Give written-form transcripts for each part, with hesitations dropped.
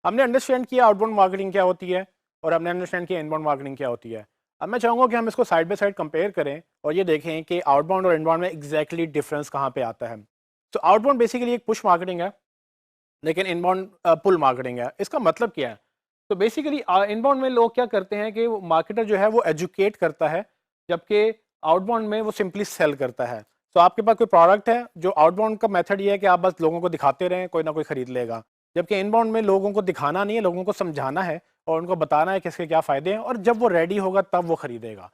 हमने अंडरस्टैंड किया outbound marketing क्या होती है और हमने अंडरस्टैंड किया इनबाउंड मार्केटिंग क्या होती है। अब मैं चाहूँगा कि हम इसको साइड बाय साइड कंपेयर करें और ये देखें कि आउटबाउंड और इनबाउंड में एग्जैक्टली डिफरेंस कहाँ पे आता है। तो आउटबाउंड बेसिकली एक पुश मार्केटिंग है, लेकिन इनबाउंड पुल मार्केटिंग है। इसका मतलब क्या है? तो बेसिकली इनबाउंड में लोग क्या करते हैं कि वो मार्केटर जो है वो एजुकेट करता है, जबकि आउटबाउंड में वो सिंपली सेल करता है। तो आपके पास कोई प्रोडक्ट है, जो आउटबाउंड का मेथड ये है कि आप बस लोगों को दिखाते रहें, कोई ना कोई खरीद लेगा। जबकि इनबाउंड में लोगों को दिखाना नहीं है, लोगों को समझाना है और उनको बताना है कि इसके क्या फ़ायदे हैं, और जब वो रेडी होगा तब वो खरीदेगा।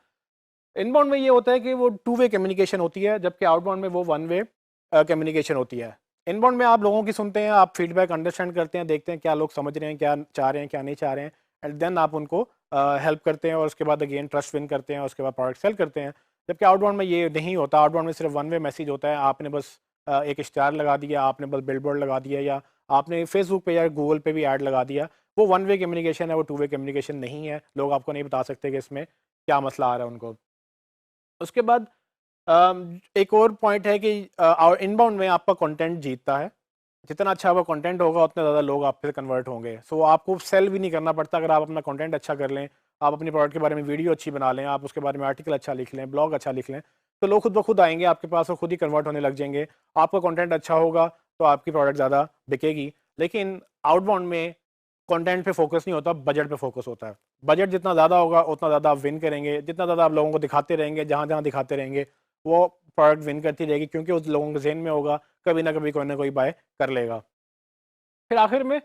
इनबाउंड में ये होता है कि वो टू वे कम्युनिकेशन होती है, जबकि आउटबाउंड में वो वन वे कम्युनिकेशन होती है। इनबाउंड में आप लोगों की सुनते हैं, आप फीडबैक अंडरस्टैंड करते हैं, देखते हैं क्या लोग समझ रहे हैं, क्या चाह रहे हैं, क्या नहीं चाह रहे हैं, एंड देन आप उनको हेल्प करते हैं और उसके बाद अगेन ट्रस्ट विन करते हैं और उसके बाद प्रोडक्ट सेल करते हैं। जबकि आउटबाउंड में ये नहीं होता। आउटबाउंड में सिर्फ वन वे मैसेज होता है। आपने बस एक इश्तिहार लगा दिया, आपने बस बिलबोर्ड लगा दिया, या आपने फेसबुक पे या गूगल पे भी ऐड लगा दिया। वो वन वे कम्युनिकेशन है, वो टू वे कम्युनिकेशन नहीं है। लोग आपको नहीं बता सकते कि इसमें क्या मसला आ रहा है उनको। उसके बाद एक और पॉइंट है कि इनबाउंड में आपका कंटेंट जीतता है। जितना अच्छा आपका कंटेंट होगा उतने ज़्यादा लोग आप पे कन्वर्ट होंगे। सो आपको सेल भी नहीं करना पड़ता। अगर आप अपना कंटेंट अच्छा कर लें, आप अपने प्रोडक्ट के बारे में वीडियो अच्छी बना लें, आप उसके बारे में आर्टिकल अच्छा लिख लें, ब्लॉग अच्छा लिख लें, तो लोग खुद ब खुद आएंगे आपके पास और खुद ही कन्वर्ट होने लग जाएंगे। आपका कंटेंट अच्छा होगा तो आपकी प्रोडक्ट ज़्यादा बिकेगी। लेकिन आउटबाउंड में कंटेंट पे फोकस नहीं होता, बजट पे फोकस होता है। बजट जितना ज़्यादा होगा उतना ज़्यादा आप विन करेंगे। जितना ज़्यादा आप लोगों को दिखाते रहेंगे, जहाँ जहाँ दिखाते रहेंगे, वो प्रोडक्ट विन करती रहेगी, क्योंकि उस लोगों के जहन में होगा कभी ना कभी कोई ना कोई बाय कर लेगा। फिर आखिर में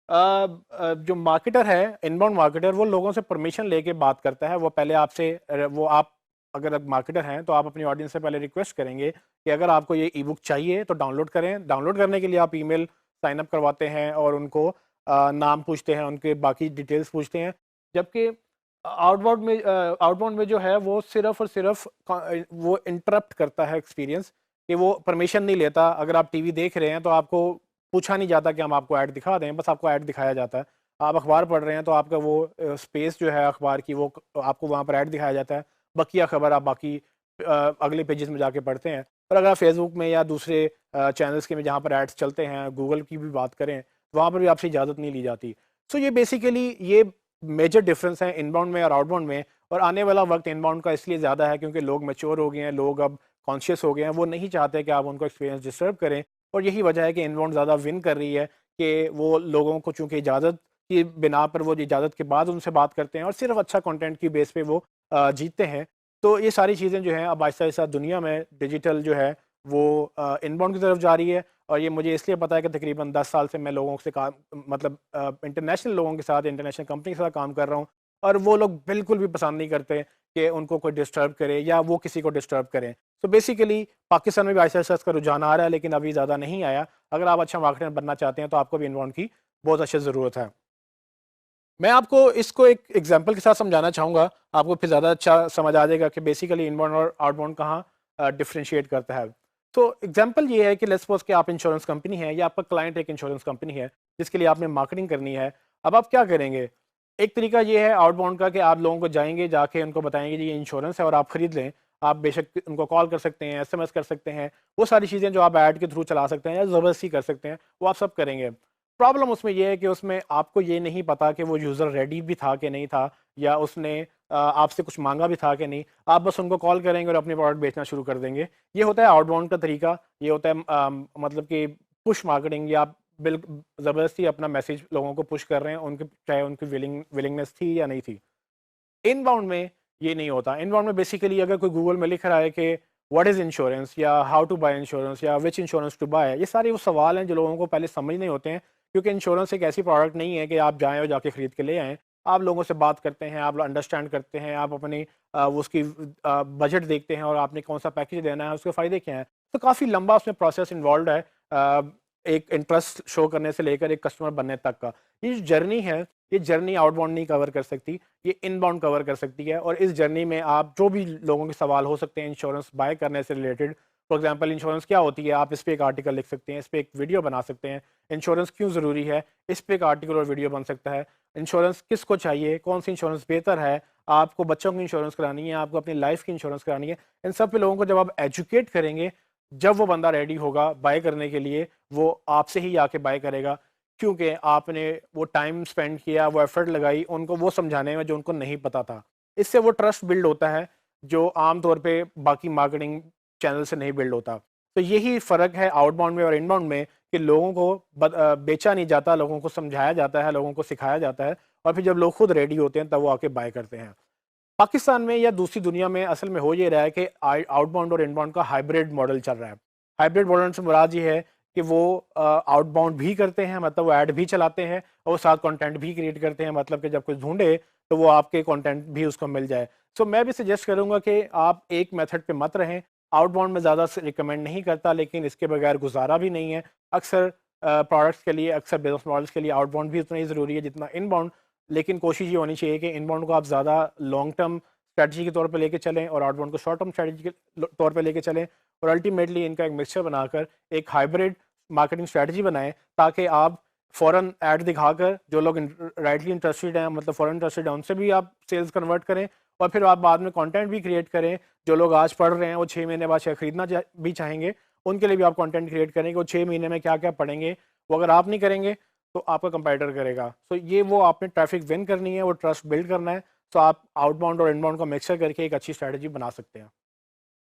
जो मार्केटर है, इनबाउंड मार्केटर, वो लोगों से परमिशन लेके बात करता है। वो पहले आपसे वो आप अगर आप मार्केटर हैं तो आप अपनी ऑडियंस से पहले रिक्वेस्ट करेंगे कि अगर आपको ये ई बुक चाहिए तो डाउनलोड करें। डाउनलोड करने के लिए आप ईमेल साइन अप करवाते हैं और उनको नाम पूछते हैं, उनके बाकी डिटेल्स पूछते हैं। जबकि आउटबाउंड में जो है वो सिर्फ और सिर्फ वो इंटरप्ट करता है एक्सपीरियंस, कि वो परमिशन नहीं लेता। अगर आप टीवी देख रहे हैं तो आपको पूछा नहीं जाता कि हम आपको ऐड दिखा दें, बस आपको ऐड दिखाया जाता है। आप अखबार पढ़ रहे हैं तो आपका वो स्पेस जो है अखबार की, वो आपको वहाँ पर ऐड दिखाया जाता है। बकिया खबर आप बाकी अगले पेजेस में जाके पढ़ते हैं। पर अगर आप फेसबुक में या दूसरे चैनल्स के में जहाँ पर एड्स चलते हैं, गूगल की भी बात करें, तो वहाँ पर भी आपसे इजाज़त नहीं ली जाती। सो ये बेसिकली ये मेजर डिफरेंस है इनबाउंड में और आउटबाउंड में। और आने वाला वक्त इनबाउंड का इसलिए ज़्यादा है क्योंकि लोग मैच्योर हो गए हैं, लोग अब कॉन्शियस हो गए हैं। वो नहीं चाहते कि आप उनको एक्सपीरियंस डिस्टर्ब करें, और यही वजह है कि इनबाउंड ज़्यादा विन कर रही है, कि वो लोगों को चूँकि इजाज़त की बिना पर वो इजाज़त के बाद उनसे बात करते हैं और सिर्फ अच्छा कंटेंट की बेस पे वो जीतते हैं। तो ये सारी चीज़ें जो हैं अब आहिस्ता-आहिस्ता दुनिया में डिजिटल जो है वो इनबाउंड की तरफ जा रही है। और ये मुझे इसलिए पता है कि तकरीबन 10 साल से मैं लोगों से काम मतलब इंटरनेशनल लोगों के साथ, इंटरनेशनल कंपनी के साथ काम कर रहा हूँ, और वो लोग बिल्कुल भी पसंद नहीं करते कि उनको कोई डिस्टर्ब करे या वो किसी को डिस्टर्ब करें। तो बेसिकली पाकिस्तान में भी आहिस्ता-आहिस्ता इसका रुझान आ रहा है, लेकिन अभी ज़्यादा नहीं आया। अगर आप अच्छा मार्केटर बनना चाहते हैं तो आपको भी इनबाउंड की बहुत अच्छी ज़रूरत है। मैं आपको इसको एक एग्जांपल के साथ समझाना चाहूँगा, आपको फिर ज़्यादा अच्छा समझ आ जाएगा कि बेसिकली इनबाउंड और आउटबाउंड कहाँ डिफरेंशिएट करता है। तो एग्जांपल ये है कि लेट्स सपोज़ कि आप इंश्योरेंस कंपनी है, या आपका क्लाइंट एक इंश्योरेंस कंपनी है, जिसके लिए आपने मार्केटिंग करनी है। अब आप क्या करेंगे? एक तरीका ये है आउटबाउंड का कि आप लोगों को जाएँगे, जाके उनको बताएँगे जी ये इंश्योरेंस है और आप खरीद लें। आप बेशक उनको कॉल कर सकते हैं, एसएमएस कर सकते हैं, वो सारी चीज़ें जो आप ऐड के थ्रू चला सकते हैं या ज़बरदस्ती कर सकते हैं, वो आप सब करेंगे। प्रॉब्लम उसमें ये है कि उसमें आपको ये नहीं पता कि वो यूज़र रेडी भी था कि नहीं था, या उसने आपसे कुछ माँगा भी था कि नहीं। आप बस उनको कॉल करेंगे और अपने प्रोडक्ट बेचना शुरू कर देंगे। ये होता है आउटबाउंड का तरीका। ये होता है मतलब कि पुश मार्केटिंग, या आप ज़बरदस्ती अपना मैसेज लोगों को पुश कर रहे हैं, उनके चाहे उनकी विलिंगनेस थी या नहीं थी। इनबाउंड में ये नहीं होता। इनबाउंड में बेसिकली अगर कोई गूगल में लिख रहा है कि व्हाट इज़ इंश्योरेंस, या हाउ टू बाय इंश्योरेंस, या व्हिच इंश्योरेंस टू बाय, ये सारे वो सवाल हैं जो लोगों को पहले समझ नहीं होते हैं। क्योंकि इंश्योरेंस एक ऐसी प्रोडक्ट नहीं है कि आप जाएँ और जाके खरीद के ले आएँ। आप लोगों से बात करते हैं, आप अंडरस्टैंड करते हैं, आप अपनी उसकी बजट देखते हैं और आपने कौन-सा पैकेज लेना है, उसके फ़ायदे क्या हैं। तो काफ़ी लंबा उसमें प्रोसेस इन्वॉल्व्ड है, एक इंटरेस्ट शो करने से लेकर एक कस्टमर बनने तक का। ये जो जर्नी है, ये जर्नी आउटबाउंड नहीं कवर कर सकती, ये इनबाउंड कवर कर सकती है। और इस जर्नी में आप जो भी लोगों के सवाल हो सकते हैं इंश्योरेंस बाय करने से रिलेटेड, फॉर एग्जांपल इंश्योरेंस क्या होती है, आप इस पे एक आर्टिकल लिख सकते हैं, इस पे एक वीडियो बना सकते हैं। इंश्योरेंस क्यों ज़रूरी है, इस पे एक आर्टिकल और वीडियो बन सकता है। इंश्योरेंस किसको चाहिए, कौन सी इंश्योरेंस बेहतर है, आपको बच्चों की इंश्योरेंस करानी है, आपको अपनी लाइफ की इंश्योरेंस करानी है। इन सब पे लोगों को जब आप एजुकेट करेंगे, जब वो बंदा रेडी होगा बाय करने के लिए, वो आपसे ही आके बाय करेगा। क्योंकि आपने वो टाइम स्पेंड किया, वो एफर्ट लगाई उनको वो समझाने में जो उनको नहीं पता था। इससे वो ट्रस्ट बिल्ड होता है जो आमतौर पे बाकी मार्केटिंग चैनल से नहीं बिल्ड होता। तो यही फ़र्क है आउटबाउंड में और इनबाउंड में कि लोगों को बेचा नहीं जाता, लोगों को समझाया जाता है, लोगों को सिखाया जाता है और फिर जब लोग खुद रेडी होते हैं तब वो आके बाय करते हैं। पाकिस्तान में या दूसरी दुनिया में असल में हो ये रहा है कि आउटबाउंड और इनबाउंड का हाइब्रिड मॉडल चल रहा है। हाइब्रिड मॉडल से मुराद ये है कि वो आउटबाउंड भी करते हैं, मतलब वो ऐड भी चलाते हैं और साथ कंटेंट भी क्रिएट करते हैं, मतलब कि जब कोई ढूंढे तो वो आपके कंटेंट भी उसको मिल जाए। सो मैं भी सजेस्ट करूंगा कि आप एक मेथड पे मत रहें। आउटबाउंड में ज़्यादा रिकमेंड नहीं करता, लेकिन इसके बगैर गुजारा भी नहीं है। अक्सर प्रोडक्ट्स के लिए, अक्सर बिजनेस मॉडल्स के लिए आउटबाउंड भी उतना ही ज़रूरी है जितना इनबाउंड। लेकिन कोशिश ये होनी चाहिए कि इनबाउंड को आप ज़्यादा लॉन्ग टर्म स्ट्रैटेजी के तौर पे लेके चलें और आउटबाउंड को शॉर्ट टर्म स्ट्रैटेजी के तौर पे लेके चलें और अल्टीमेटली इनका एक मिक्सचर बनाकर एक हाइब्रिड मार्केटिंग स्ट्रैटेजी बनाएं, ताकि आप फ़ौरन ऐड दिखाकर जो लोग राइटली इंटरेस्टेड हैं, मतलब फ़ौरन इंटरेस्टेड हैं, उनसे भी आप सेल्स कन्वर्ट करें और फिर आप बाद में कंटेंट भी क्रिएट करें। जो लोग आज पढ़ रहे हैं वो 6 महीने बाद शायद खरीदना भी चाहेंगे, उनके लिए भी आप कंटेंट क्रिएट करें कि वो 6 महीने में क्या-क्या पढ़ेंगे। वो अगर आप नहीं करेंगे तो आपका कंपैटिटर करेगा। सो ये वो आपने ट्रैफिक विन करनी है, वो ट्रस्ट बिल्ड करना है। तो आप आउटबाउंड और इनबाउंड का मिक्सचर करके एक अच्छी स्ट्रैटेजी बना सकते हैं।